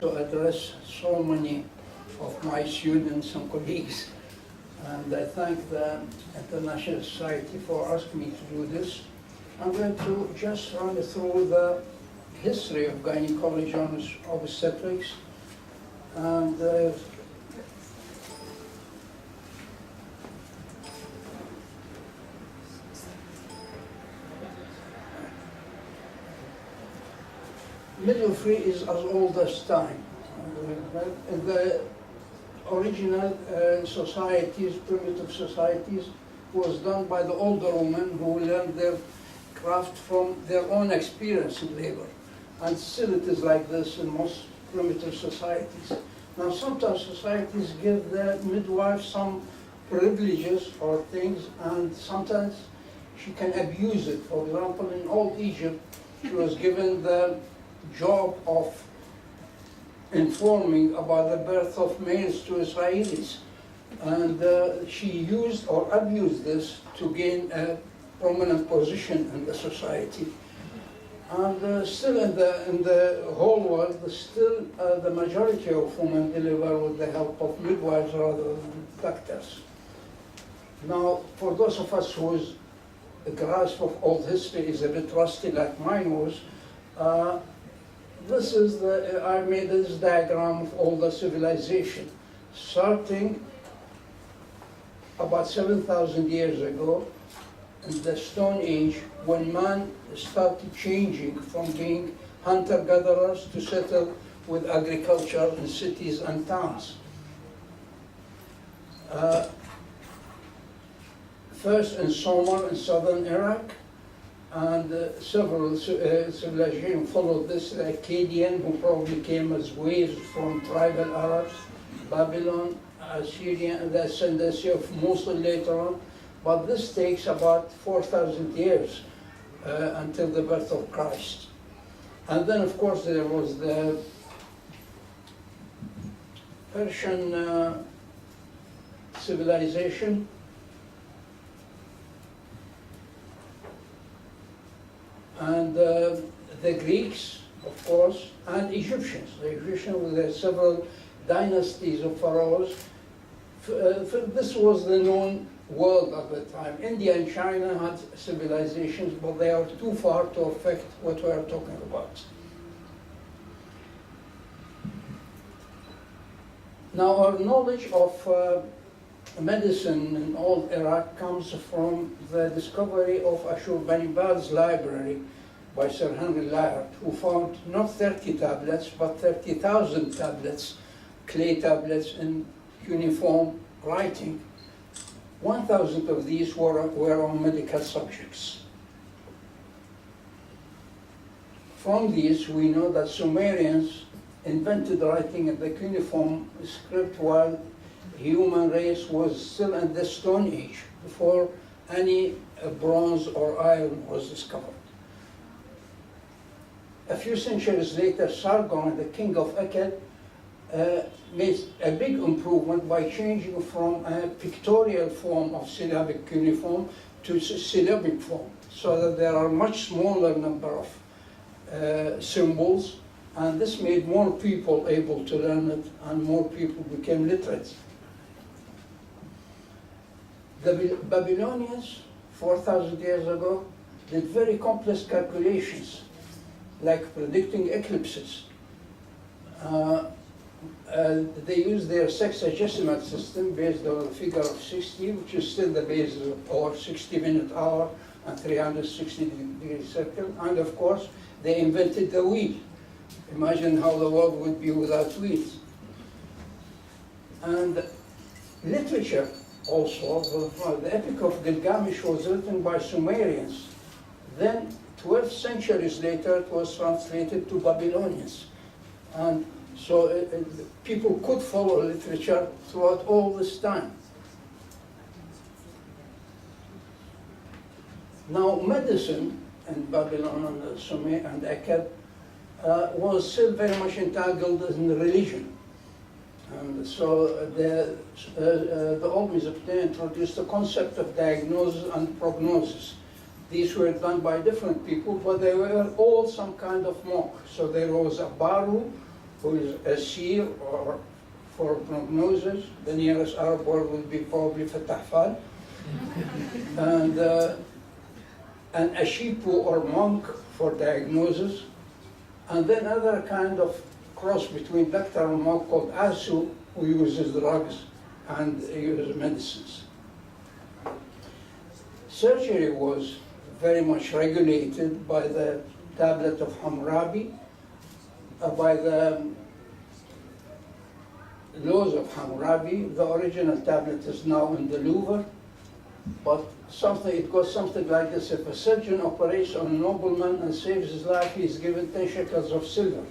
to address so many of my students and colleagues. And I thank the International Society for asking me to do this. I'm going to just run through the history of gynecology and obstetrics. And midwifery is as old as time. The original societies, primitive societies, was done by the older women who learned their craft from their own experience in labor. And still it is like this in most primitive societies. Now sometimes societies give the midwife some privileges or things, and sometimes she can abuse it. For example, in old Egypt, she was given the job of informing about the birth of males to Israelis. And she used or abused this to gain a prominent position in the society. And still in the whole world, still the majority of women deliver with the help of midwives rather than doctors. Now, for those of us whose grasp of old history is a bit rusty like mine was, this is I made this diagram of all the civilization, starting about 7,000 years ago in the Stone Age, when man started changing from being hunter-gatherers to settle with agriculture in cities and towns. First in Sumer in southern Iraq, and several civilizations followed this, the Akkadian, who probably came as waves from tribal Arabs, Babylon, Assyria, and the ascendancy of Mosul later on. But this takes about 4,000 years until the birth of Christ. And then, of course, there was the Persian civilization, and the Greeks, of course, and Egyptians. The Egyptians, with their several dynasties of pharaohs. This was the known world at the time. India and China had civilizations, but they are too far to affect what we are talking about. Now, our knowledge of medicine in old Iraq comes from the discovery of Ashurbanipal's library by Sir Henry Layard, who found not 30 tablets, but 30,000 tablets, clay tablets in cuneiform writing. 1,000 of these were on medical subjects. From these, we know that Sumerians invented writing in the cuneiform script while human race was still in the Stone Age, before any bronze or iron was discovered. A few centuries later, Sargon, the king of Akkad, made a big improvement by changing from a pictorial form of syllabic cuneiform to syllabic form, so that there are much smaller number of symbols, and this made more people able to learn it, and more people became literate. The Babylonians, 4,000 years ago, did very complex calculations, like predicting eclipses. They used their sexagesimal system based on the figure of 60, which is still the basis of our 60-minute hour and 360-degree circle. And of course, they invented the wheel. Imagine how the world would be without wheels. And literature also, the Epic of Gilgamesh was written by Sumerians. Then, 12 centuries later, it was translated to Babylonians. And so people could follow literature throughout all this time. Now, medicine in Babylon and Sumer and Akkad was still very much entangled in religion. And so the old Mesopotamians introduced the concept of diagnosis and prognosis. These were done by different people, but they were all some kind of monk. So there was a Baru, who is a seer or for prognosis. The nearest Arab word would be probably Fattal. And a shipu or monk for diagnosis. And then other kind of cross between doctor and monk called Asu, who uses drugs and uses medicines. Surgery was very much regulated by the tablet of Hammurabi, by the laws of Hammurabi. The original tablet is now in the Louvre, but it goes something like this: if a surgeon operates on a nobleman and saves his life, he is given 10 shekels of silver.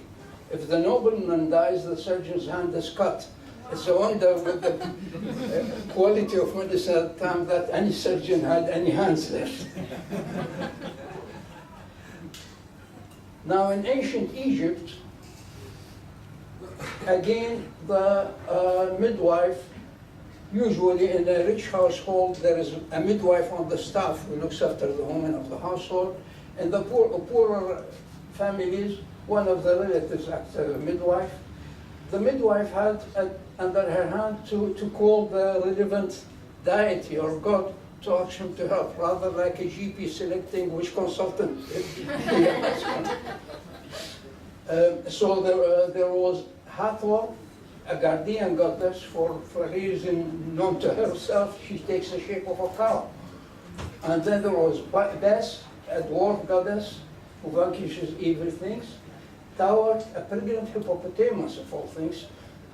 If the nobleman dies, the surgeon's hand is cut. It's a wonder with the quality of medicine at the time that any surgeon had any hands left. Now in ancient Egypt, again, the midwife, usually in a rich household, there is a midwife on the staff who looks after the women of the household. In the poorer families, one of the relatives acts as a midwife. The midwife had under her hand to call the relevant deity or god to ask him to help, rather like a GP selecting which consultant. So there was Hathor, a guardian goddess, for a reason known to herself. She takes the shape of a cow. And then there was Bes, a dwarf goddess who vanquishes evil things. Tower, a pregnant hippopotamus of all things,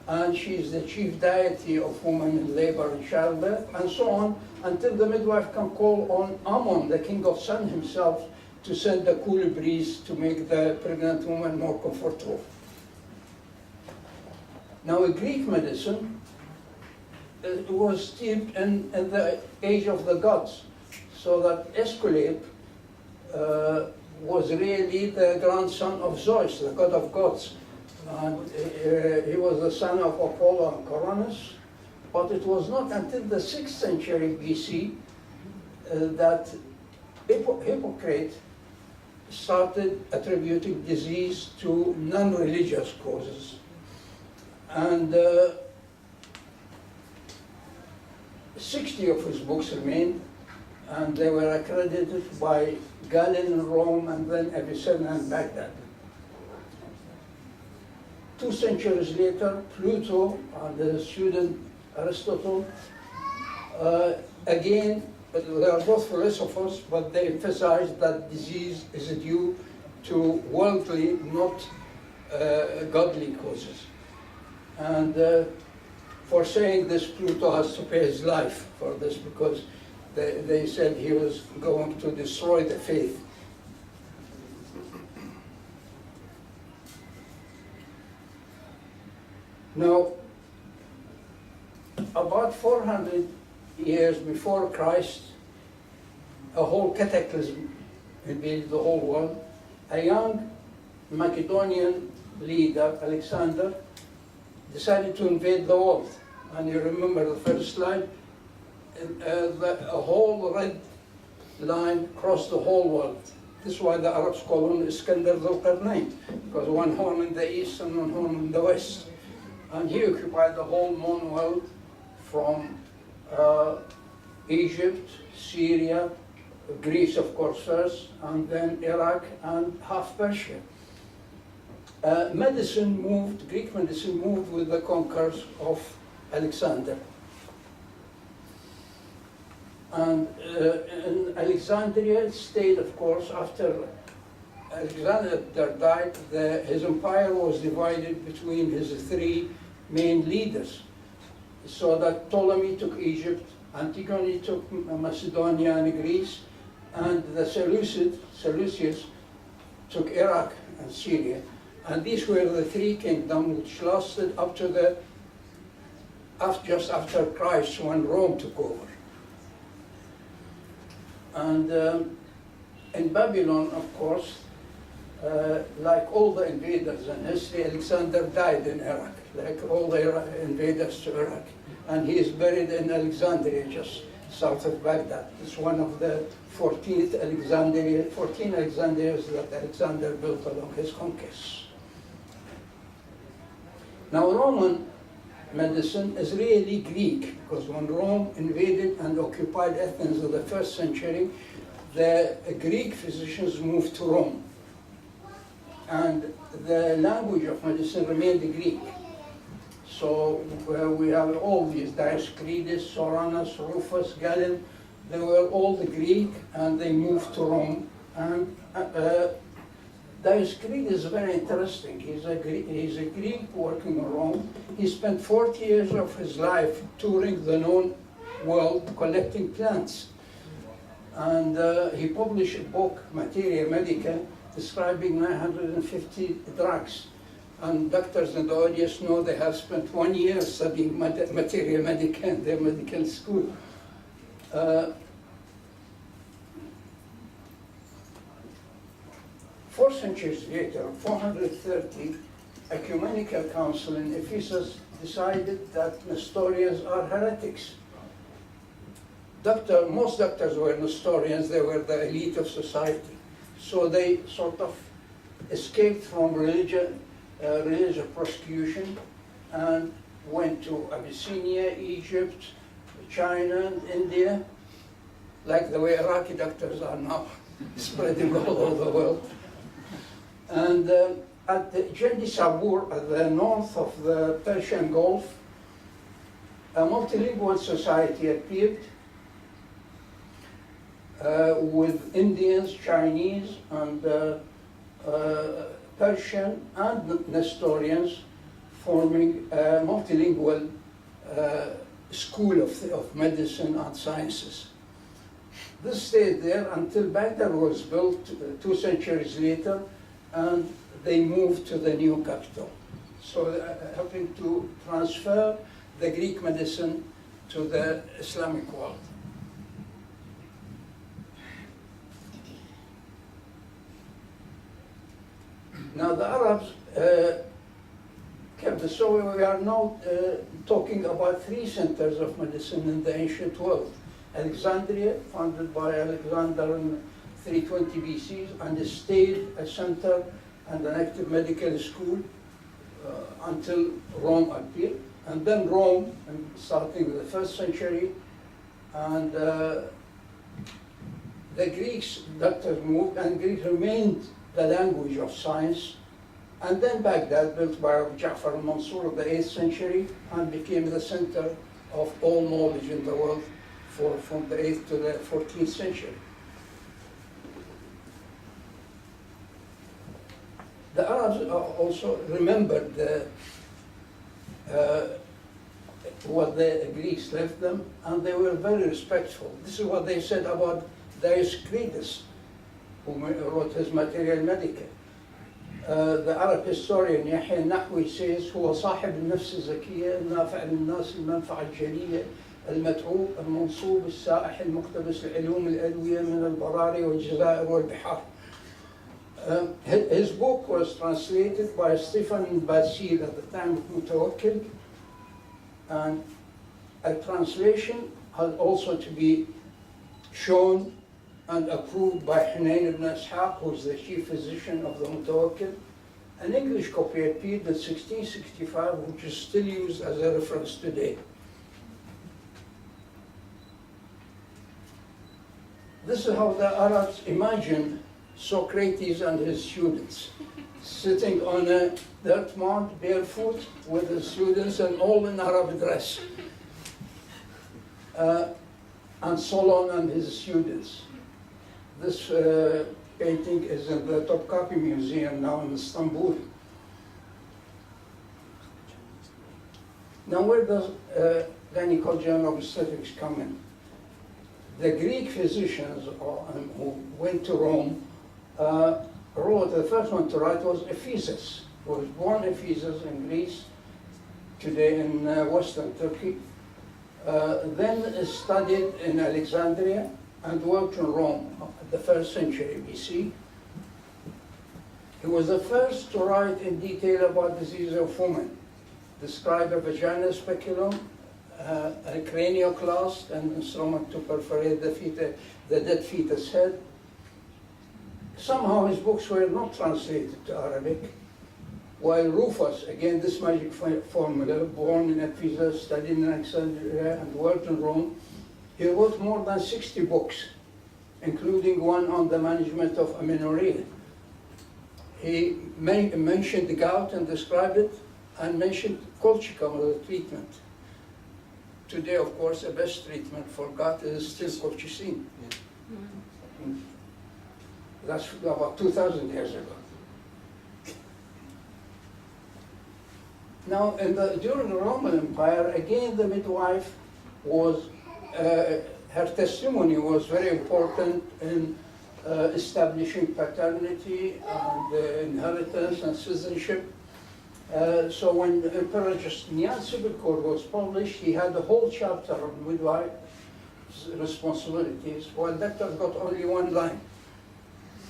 and she is the chief deity of women in labor and childbirth, and so on, until the midwife can call on Ammon, the king of sun himself, to send a cool breeze to make the pregnant woman more comfortable. Now, in Greek medicine, it was steeped in the age of the gods, so that Aesculape was really the grandson of Zeus, the god of gods. And he was the son of Apollo and Coronis. But it was not until the 6th century BC that Hippocrates started attributing disease to non-religious causes. And 60 of his books remain, and they were accredited by Galen in Rome and then Avicenna in Baghdad. 2 centuries later, Pluto and the student Aristotle, again, they are both philosophers, but they emphasize that disease is due to worldly, not godly causes. And for saying this, Pluto has to pay his life for this, because they said he was going to destroy the faith. Now, about 400 years before Christ, a whole cataclysm invaded the whole world. A young Macedonian leader, Alexander, decided to invade the world. And you remember the first slide? A whole red line crossed the whole world. This is why the Arabs call him Iskandar Dhul Qarnayn, because one horn in the east and one horn in the west. And he occupied the whole known world from Egypt, Syria, Greece, of course, first, and then Iraq and half Persia. Greek medicine moved with the conquerors of Alexander. And in Alexandria, it stayed, of course, after Alexander died, his empire was divided between his 3 main leaders. So that Ptolemy took Egypt, Antigone took Macedonia and Greece, and the Seleucids took Iraq and Syria. And these were the 3 kingdoms which lasted up to just after Christ, when Rome took over. And in Babylon, of course, like all the invaders in history, Alexander died in Iraq, like all the invaders to Iraq. And he is buried in Alexandria, just south of Baghdad. It's one of the 14 Alexandrias that Alexander built along his conquests. Now, Roman medicine is really Greek, because when Rome invaded and occupied Athens in the 1st century, the Greek physicians moved to Rome. And the language of medicine remained Greek. So we have all these, Dioscorides, Soranus, Rufus, Galen, they were all the Greek, and they moved to Rome. And Dioscorides is very interesting. He's a Greek working in Rome. He spent 40 years of his life touring the known world collecting plants. And he published a book, Materia Medica, describing 950 drugs. And doctors in the audience know they have spent 1 year studying Materia Medica in their medical school. 4 centuries later, 430, ecumenical council in Ephesus decided that Nestorians are heretics. Most doctors were Nestorians, they were the elite of society. So they sort of escaped from religious persecution and went to Abyssinia, Egypt, China, and India, like the way Iraqi doctors are now, spreading all over the world. And at the Jendi Sabur, at the north of the Persian Gulf, a multilingual society appeared with Indians, Chinese, and Persian and Nestorians forming a multilingual school of medicine and sciences. This stayed there until Baghdad was built 2 centuries later, and they moved to the new capital. So helping to transfer the Greek medicine to the Islamic world. Now the Arabs kept this, so we are now talking about 3 centers of medicine in the ancient world. Alexandria, founded by Alexander in 320 BC, and it stayed a center and an active medical school until Rome appeared. And then Rome, starting in the 1st century, and the Greeks, doctors moved, and Greek remained the language of science. And then Baghdad, built by Ja'far al-Mansur of the 8th century, and became the center of all knowledge in the world from the 8th to the 14th century. The Arabs also remembered what the Greeks left them, and they were very respectful. This is what they said about Dioscorides, who wrote his Materia Medica. The Arab historian Yahya al-Nahwi says, هو صاحب النفس الزكية النافع للناس المنفعة الجلية المتعوب المنصوب السائح المقتبس لعلوم الأدوية من البراري والجزائر والبحار. His book was translated by Stephen Basil at the time of Mutawakkil, and a translation had also to be shown and approved by Hunayn ibn Ishaq, who is the chief physician of the Mutawakkil. An English copy appeared in 1665, which is still used as a reference today. This is how the Arabs imagined Socrates and his students, sitting on a dirt mound, barefoot, with his students, and all in Arab dress. And Solon and his students. This painting is in the Topkapi Museum now in Istanbul. Now where does gynecology and obstetrics come in? The Greek physicians who went to Rome wrote, the first one to write was Ephesus, who was born Ephesus in Greece, today in Western Turkey. Then studied in Alexandria and worked in Rome at the 1st century BC. He was the first to write in detail about disease of women, describe a vaginal speculum, a cranioclast, and instrument to perforate the dead fetus head. Somehow his books were not translated to Arabic, while Rufus, again this magic formula, born in Ephesus, studied in Alexandria, and worked in Rome, he wrote more than 60 books, including one on the management of amenorrhea. He mentioned the gout and described it, and mentioned colchicum as a treatment. Today, of course, the best treatment for gout is still colchicine. Yeah. That's about 2,000 years ago. Now, during the Roman Empire, again, the midwife was, her testimony was very important in establishing paternity and inheritance and citizenship. So when Emperor Justinian's civil code was published, he had a whole chapter on midwife's responsibilities, while doctors got only one line.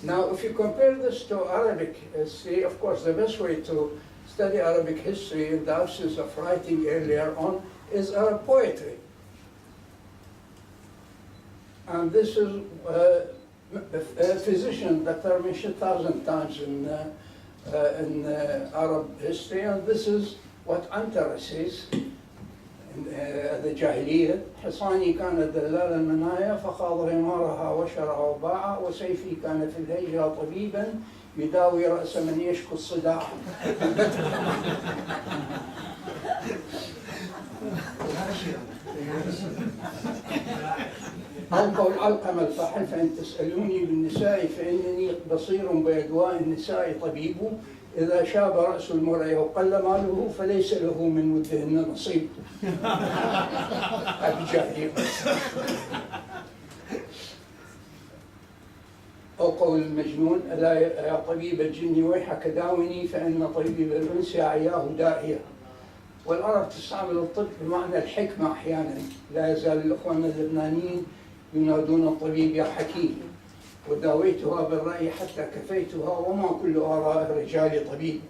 Now, if you compare this to Arabic history, of course, the best way to study Arabic history in the absence of writing earlier on is Arab poetry. And this is a physician that are mentioned 1,000 times in Arab history, and this is what Antara says in the Jahiliyyah. حصاني كان دلال المنايا فخاض غمارها وشرع وباع وسيفي كان في الهيجة طبيبا يداوي رأس من يشكو الصداع. أو قول علقمة الفاحل فإن تسألوني بالنساء فإنني بصير بأدواء النساء طبيب إذا شاب رأس المرء وقل ماله فليس له من ودهن نصيب. أو قول المجنون ألا يا طبيب الجن ويحك داوني فإن طبيب الأنس عياه داعية. والعرب تستعمل الطب بمعنى الحكمة أحيانا. لا يزال الإخوان اللبنانيين ينادون الطبيب يا حكيم، وداويتها بالرأي حتى كفيتها وما كل آراء الرجال طبيب.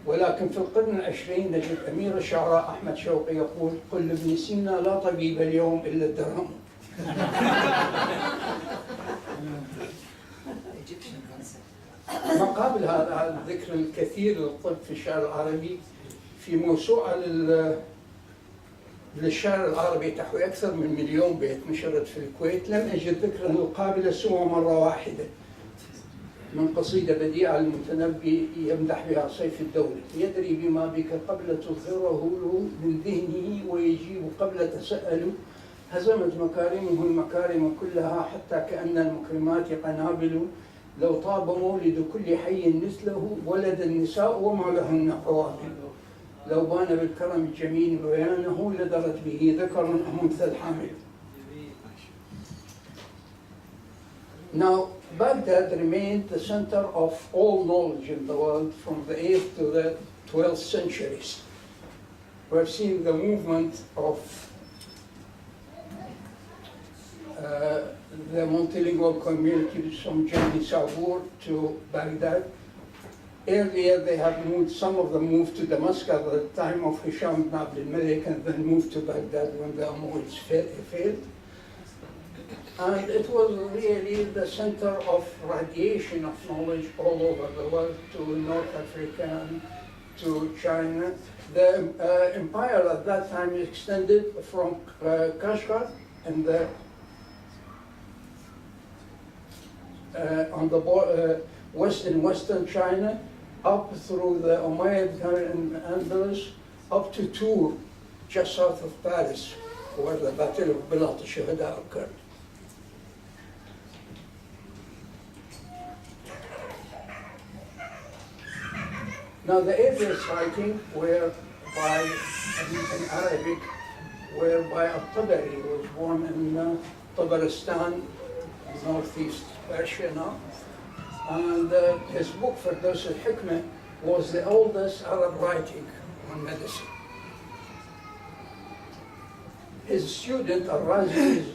ولكن في القرن العشرين نجد أمير الشعراء أحمد شوقي يقول قل لابن سينا لا طبيب اليوم إلا الدرهم. مقابل هذا الذكر الكثير للطب في الشعر العربي، في موسوعة للشعر العربي تحوي أكثر من 1,000,000 بيت نشرت في الكويت، لم أجد ذكرا مقابل سوى مرة واحدة من قصيدة بديعة المتنبي يمدح بها سيف الدولة. يدري بما بك قبل تظهره له من ذهنه ويجيب قبل تسأله، هزمت مكارمه المكارم كلها حتى كأن المكرمات قنابل، لو طاب مولد كل حي مثله ولد النساء وما لهن قوابل، لو بان بالكرم الجميل بيانه لدرت به ذكر أنثى الحامل. Now, Baghdad remained the center of all knowledge in the world from the 8th to the 12th centuries. We've seen the movement of the multilingual communities from Jandi Sabur to Baghdad. Earlier they had moved, some of them moved to Damascus at the time of Hisham ibn Abdul Malik, and then moved to Baghdad when the Umayyads failed. And it was really the center of radiation of knowledge all over the world, to North Africa and to China. The empire at that time extended from Kashgar and on the western China, up through the Umayyad and Andalus, up to Tours, just south of Paris, where the Battle of Bilat al-Shuhada occurred. Now the earliest writing were by, in Arabic, were by Al-Tabari, who was born in Tabaristan, northeast Persia now. And his book, Firdaus al-Hikmah, was the oldest Arab writing on medicine. His student, Al-Razi, is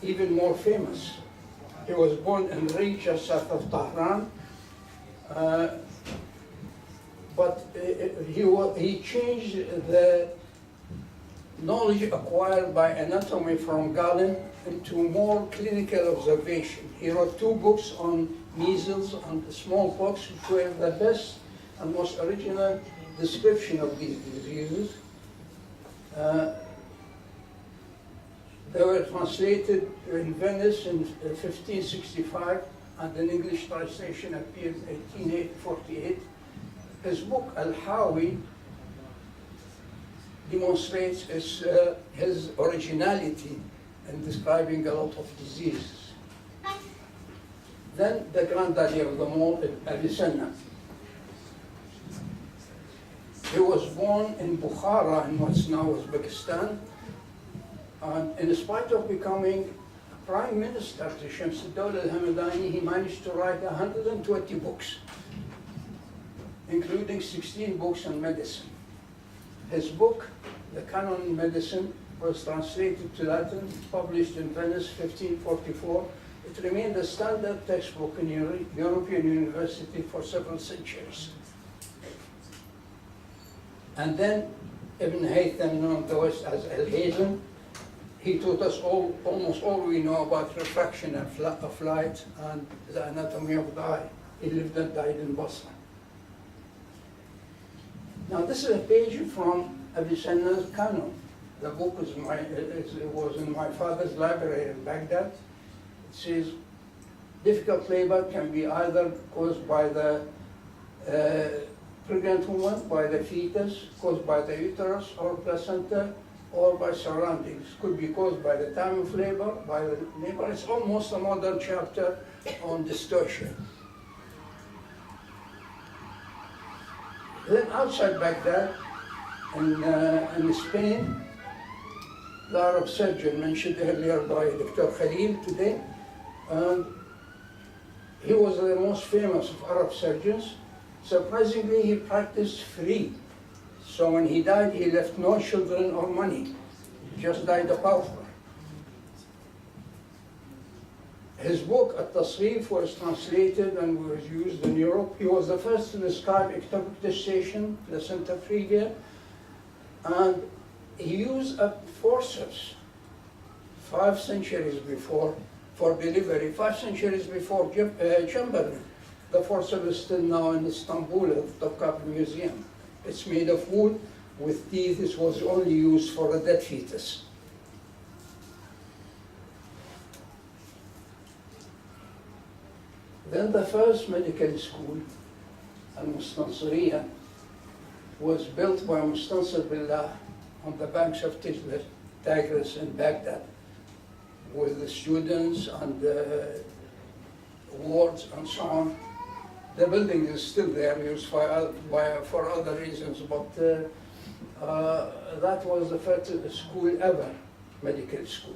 even more famous. He was born in Ri, just south of Tehran, but he changed the knowledge acquired by anatomy from Galen into more clinical observation. He wrote 2 books on measles and smallpox, which were the best and most original description of these diseases. They were translated in Venice in 1565, and an English translation appeared in 1848. His book, Al-Hawi, demonstrates his originality in describing a lot of diseases. Then the granddaddy of them all, Avicenna. He was born in Bukhara, in what's now Uzbekistan, and in spite of becoming prime minister to Shamsuddin al-Hamadani, he managed to write 120 books, including 16 books on medicine. His book, The Canon in Medicine, was translated to Latin, published in Venice 1544. It remained a standard textbook in European university for several centuries. And then Ibn Haytham, known in the West as Al-Haytham, he taught us almost all we know about refraction of light and the anatomy of the eye. He lived and died in Basra. Now this is a page from Avicenna's Canon. The book was in my father's library in Baghdad. It says, difficult labor can be either caused by the pregnant woman, by the fetus, caused by the uterus or placenta, or by surroundings. Could be caused by the time of labor, by the labor. It's almost a modern chapter on distortion. Then outside Baghdad, in Spain, the Arab surgeon mentioned earlier by Dr. Khalil today, and he was the most famous of Arab surgeons. Surprisingly, he practiced free. So when he died, he left no children or money. He just died a pauper. His book, At-Tasrif, was translated and was used in Europe. He was the first to describe ectopic gestation, placenta previa, and he used a forceps 5 centuries before for delivery, 5 centuries before Chamberlain. The forceps is still now in Istanbul at the Topkapi Museum. It's made of wood with teeth. It was only used for a dead fetus. Then the first medical school, Al-Mustansiriya, was built by Mustansir Billah on the banks of Tigris in Baghdad, with the students and the wards and so on. The building is still there, used for other reasons, but that was the first school ever, medical school.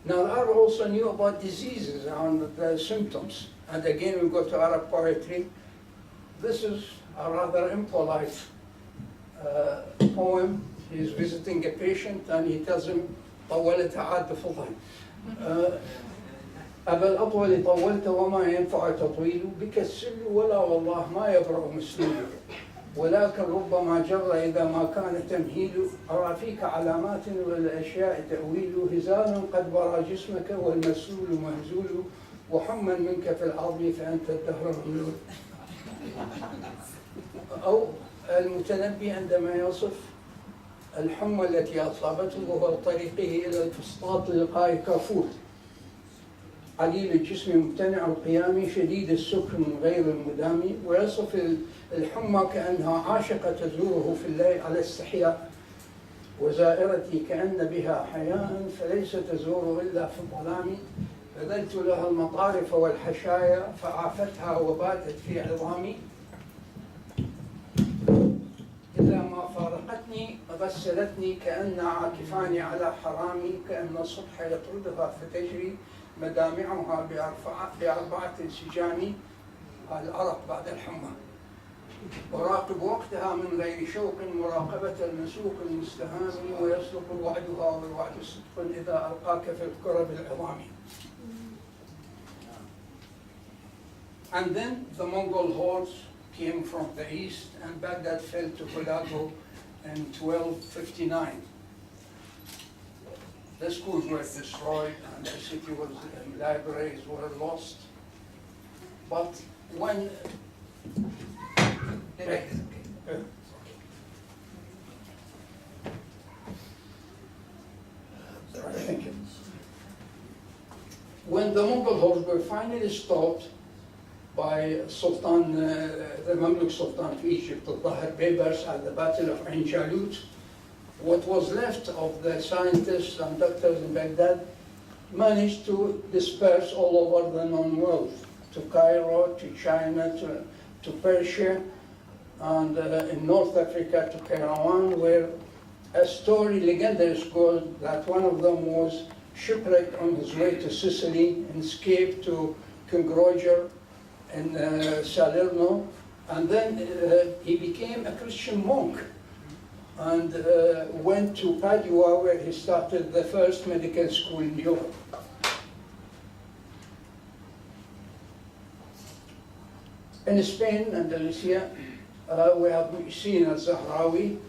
Now, the Arab also knew about diseases and the symptoms. And again, we go to Arab poetry. This is a rather impolite poem. He's visiting a patient and he tells him, طولت عاد فضل. أبا الأطول طولت وما ينفع تطويل بك السل ولا والله ما يبرأ مسلول ولكن ربما جر إذا ما كان تمهيل أرى فيك علامات والأشياء تأويل هزال قد برى جسمك والمسلول مهزول وحما منك في العظم فأنت الدهر مملول. أو المتنبي عندما يصف الحمى التي أصابته وهو طريقه إلى الفسطاط لقاء كافور عليل الجسم ممتنع القيام شديد السكر من غير المدام ويصف الحمى كأنها عاشقة تزوره في الليل على استحياء وزائرتي كأن بها حياء فليس تزور إلا في الظلام بذلت لها المطارف والحشايا فعافتها وباتت في عظامي إذا ما فارقتني غسلتني كأن عاكفاني على حرامي كأن الصبح يطردها فتجري مدامعها بأربعة انسجام العرق بعد الحمى وراقب وقتها من غير شوق مراقبة المسوق المستهام ويصدق وعدها والوعد صدق إذا ألقاك في الكرب العظام. And then the Mongol hordes came from the east and Baghdad fell to Hulagu in 1259. The schools were destroyed and the city was, libraries were lost. But when Right. Thank you. When the Mongol hordes were finally stopped by Sultan, the Mamluk Sultan of Egypt, Al-Tahir Baybars, at the Battle of Ain Jalut, what was left of the scientists and doctors in Baghdad managed to disperse all over the known world, to Cairo, to China, to Persia, and in North Africa to Kairouan, where a story, legendary goes that one of them was shipwrecked on his way to Sicily and escaped to King Roger in Salerno, and then he became a Christian monk and went to Padua, where he started the first medical school in Europe. In Spain, Andalusia, we have seen Al-Zahrawi,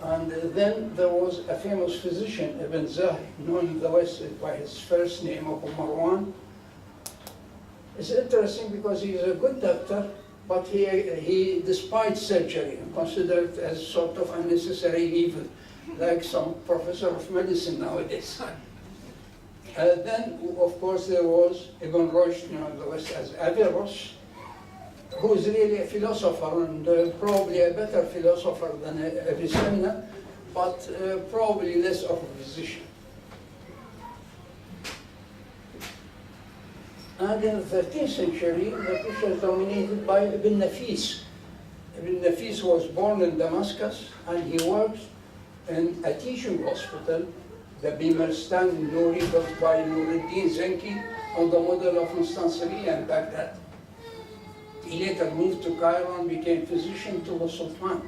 and then there was a famous physician, Ibn Zahi, known in the West by his first name, Abu Marwan. It's interesting because he's a good doctor, but he despised surgery and considered it as sort of unnecessary evil, like some professor of medicine nowadays. Then, of course, there was Ibn Rushd, known in the West as Averroes, who is really a philosopher and probably a better philosopher than Avicenna, but probably less of a physician. And in the 13th century, the Persia is dominated by Ibn Nafis. Ibn Nafis was born in Damascus, and he worked in a teaching hospital, the Bimarstan in Nouri, built by Nuruddin Zenki on the model of Mustansiriya in Baghdad. He later moved to Cairo and became physician to the Sultan.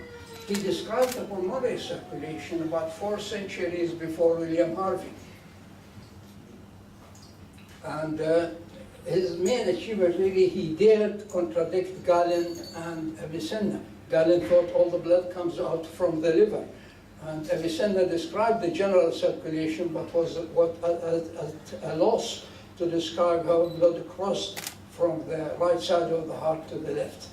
He described the pulmonary circulation about 4 centuries before William Harvey. And his main achievement really, he dared contradict Galen and Avicenna. Galen thought all the blood comes out from the liver. And Avicenna described the general circulation, but was at a loss to describe how blood crossed from the right side of the heart to the left.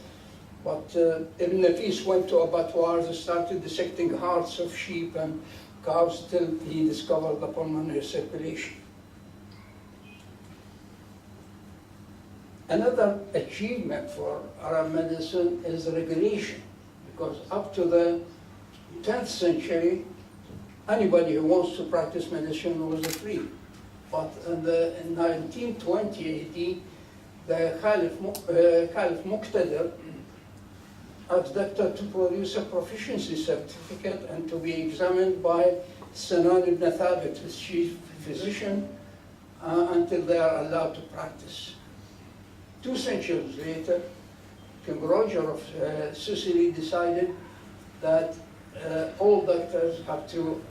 But Ibn Nafis went to abattoirs and started dissecting hearts of sheep and cows till he discovered the pulmonary circulation. Another achievement for Arab medicine is regulation, because up to the 10th century, anybody who wants to practice medicine was free. But in 1920 AD, the Caliph Muqtadir asked the doctor to produce a proficiency certificate and to be examined by Sinan ibn Thabit, his chief physician, until they are allowed to practice. 2 centuries later, King Roger of Sicily decided that all doctors have to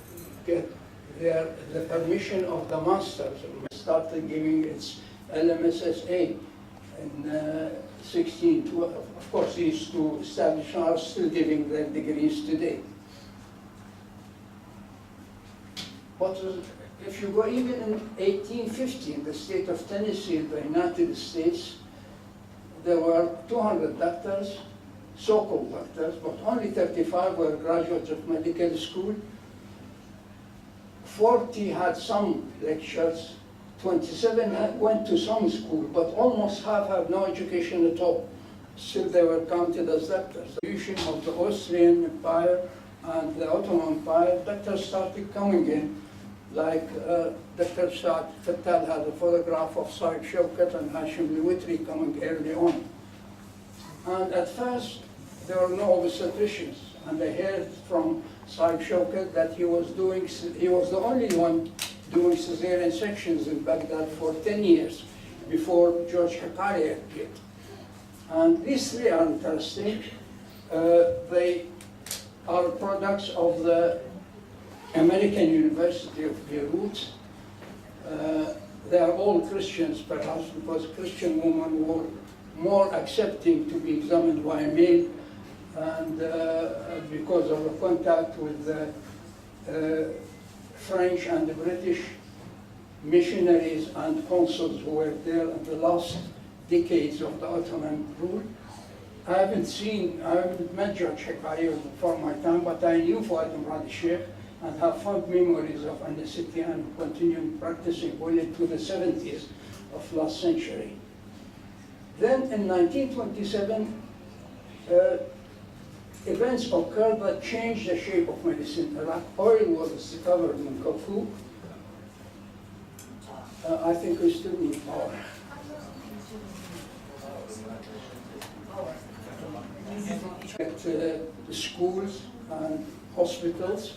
get the permission of the masters. It started giving its LMSSA in 1612. Of course, these two establishments are still giving their degrees today. But if you go even in 1850, in the state of Tennessee, in the United States, there were 200 doctors, so-called doctors, but only 35 were graduates of medical school. 40 had some lectures, 27 went to some school, but almost half had no education at all. Still they were counted as doctors. The evolution of the Austrian Empire and the Ottoman Empire, doctors started coming in, like Dr. Al-Fattal had a photograph of Said Shawkat and Hashim Liwitri coming early on. And at first, there were no obstetricians, and I heard from Said Shawkat that he was the only one doing cesarean sections in Baghdad for 10 years before George Hakari appeared. And these three are interesting. They are products of the American University of Beirut. They are all Christians, perhaps, because Christian women were more accepting to be examined by a male, and because of the contact with the French and the British missionaries and consuls who were there in the last decades of the Ottoman rule. I haven't met George Hekaya before my time, but I knew Fuad Imran Sheikh and have fond memories of Anisiti and continuing practicing well into the 70s of last century. Then in 1927, events occurred that changed the shape of medicine in Iraq. Oil was discovered in Khartoum. I think we still need power. At schools and hospitals.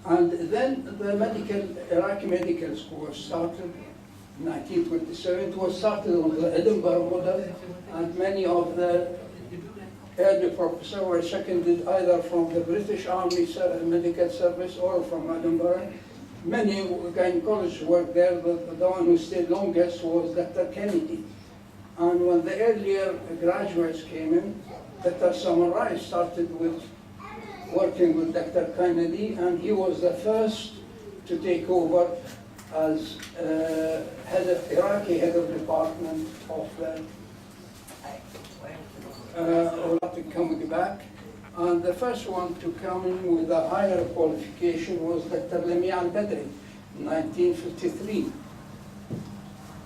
And then the Iraqi medical school was started in 1927. It was started on the Edinburgh model, and many of the early professors were seconded either from the British Army Medical Service or from Edinburgh. Many gynecologists worked there, but the one who stayed longest was Dr. Kennedy. And when the earlier graduates came in, Dr. Samarai started with working with Dr. Kennedy, and he was the first to take over as Iraqi head of department of coming back. And the first one to come in with a higher qualification was Dr. Lami al-Badri in 1953.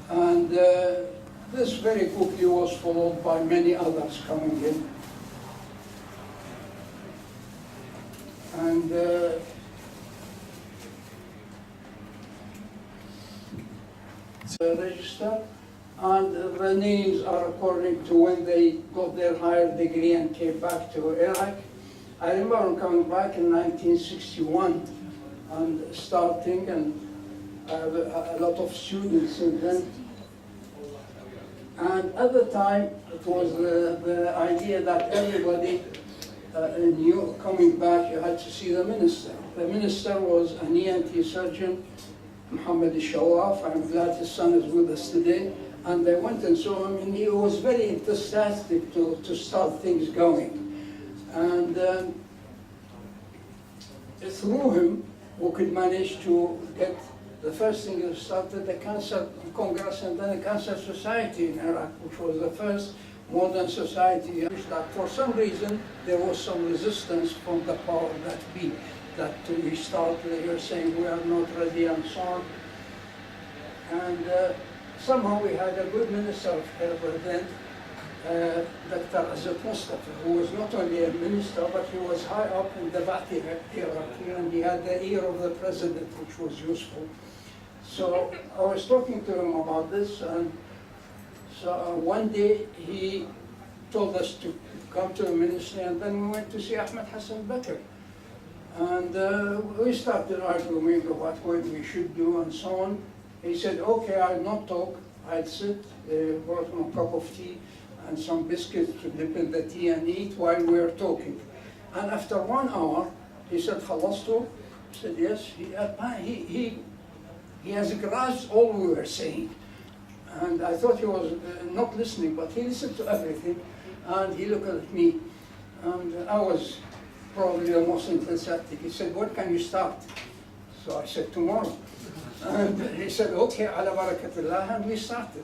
And this very quickly was followed by many others coming in. And register, and the names are according to when they got their higher degree and came back to Iraq. I remember coming back in 1961 and starting, and I have a lot of students in then. And at the time, it was the idea that everybody knew coming back, you had to see the minister. The minister was an ENT surgeon, Muhammad al-Shawaf. I'm glad his son is with us today. And they went and saw him, and he was very enthusiastic to start things going. And through him, we could manage to get the first thing that started the Cancer Congress and then the Cancer Society in Iraq, which was the first modern society. That for some reason there was some resistance from the power that be, that we start, you're saying we are not ready and so on. And somehow we had a good minister of health then, Dr. Azzat Mustafa, who was not only a minister, but he was high up in the Ba'athi hierarchy, and he had the ear of the president, which was useful. So I was talking to him about this, and so one day he told us to come to the ministry, and then we went to see Ahmed Hassan Bakr. And we started arguing about what we should do and so on. He said, okay, I'll not talk, I'll sit. They brought him a cup of tea and some biscuits to dip in the tea and eat while we were talking. And after 1 hour, he said, "Khalastu?" I said, yes. He has grasped all we were saying. And I thought he was not listening, but he listened to everything. And he looked at me, and I was probably the most enthusiastic. He said, when can you start? So I said, tomorrow. And he said, okay, ala barakatillah, and we started.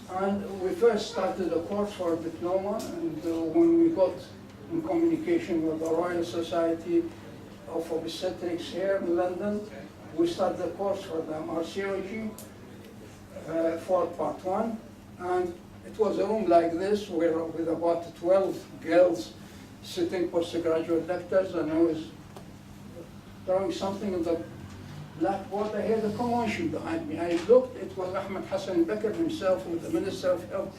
And we first started a course for a diploma, and when we got in communication with the Royal Society of Obstetrics here in London, we started the course for the marciology for part 1. And it was a room like this, with about 12 girls sitting postgraduate doctors, and I was drawing something in the blackboard. I heard a commotion behind me. I looked, it was Ahmed Hassan Bakr himself with the Minister of Health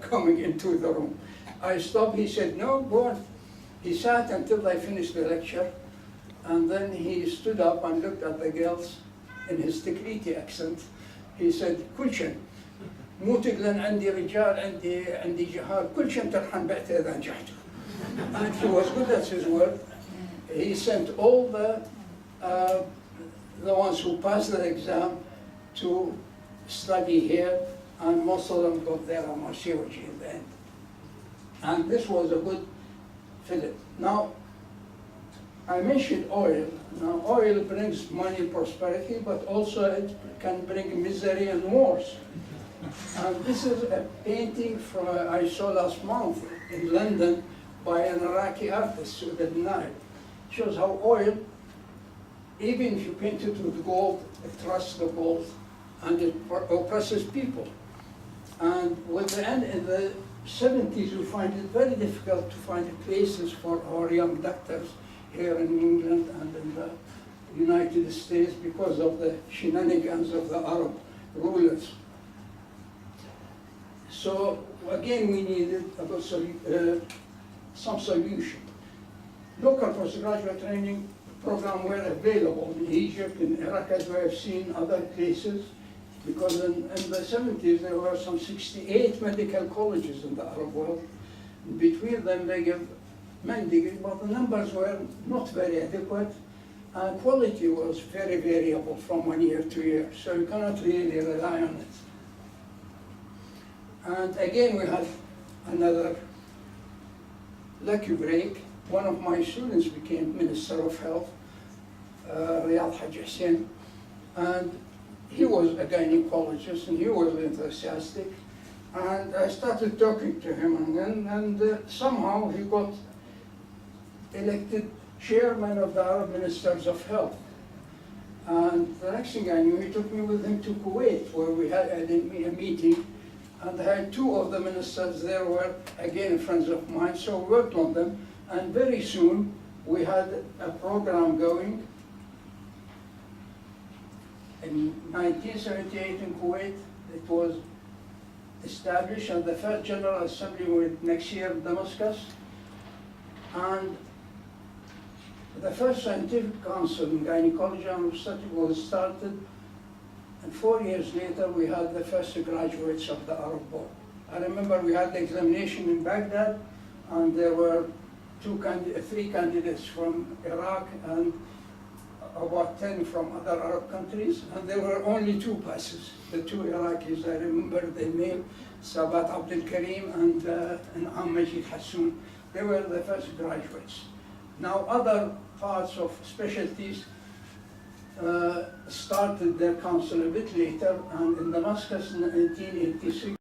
coming into the room. I stopped, he said, no, go on. He sat until I finished the lecture, and then he stood up and looked at the girls in his Tikriti accent. He said, كل شيء مو تقلن عندي رجال عندي جهال كل شيء ترحم بعت إذا نجحت. And he was good at his work. He sent all the ones who passed the exam to study here, and most of them got their marciology in the end. And this was a good fillip. Now, I mentioned oil. Now, oil brings money and prosperity, but also it can bring misery and wars. And this is a painting from I saw last month in London by an Iraqi artist who did not. Shows how oil, even if you paint it with gold, it trusts the gold and it oppresses people. And with the end in the 70s, we find it very difficult to find places for our young doctors here in England and in the United States because of the shenanigans of the Arab rulers. So again, we needed some solution. Local postgraduate training programs were available in Egypt, in Iraq, as we have seen other places, because in the 70s there were some 68 medical colleges in the Arab world. Between them they gave many degrees, but the numbers were not very adequate, and quality was very variable from 1 year to year, so you cannot really rely on it. And again, we had another lucky break. One of my students became Minister of Health, Riyad Haji Hussein, and he was a gynecologist and he was enthusiastic. And I started talking to him, and somehow he got elected chairman of the Arab Ministers of Health. And the next thing I knew, he took me with him to Kuwait, where we had a meeting. And I had two of the ministers there were, again, friends of mine, so we worked on them. And very soon, we had a program going. In 1978 in Kuwait, it was established, and the first General Assembly was next year in Damascus. And the first scientific council in gynecology and obstetrics was started, and 4 years later we had the first graduates of the Arab Board. I remember we had the examination in Baghdad, and there were three candidates from Iraq and about 10 from other Arab countries, and there were only 2 passes. The 2 Iraqis, I remember their name, Sabat Abdul Karim and Majid Hassoun. They were the first graduates. Now other parts of specialties started their council a bit later, and in Damascus in 1986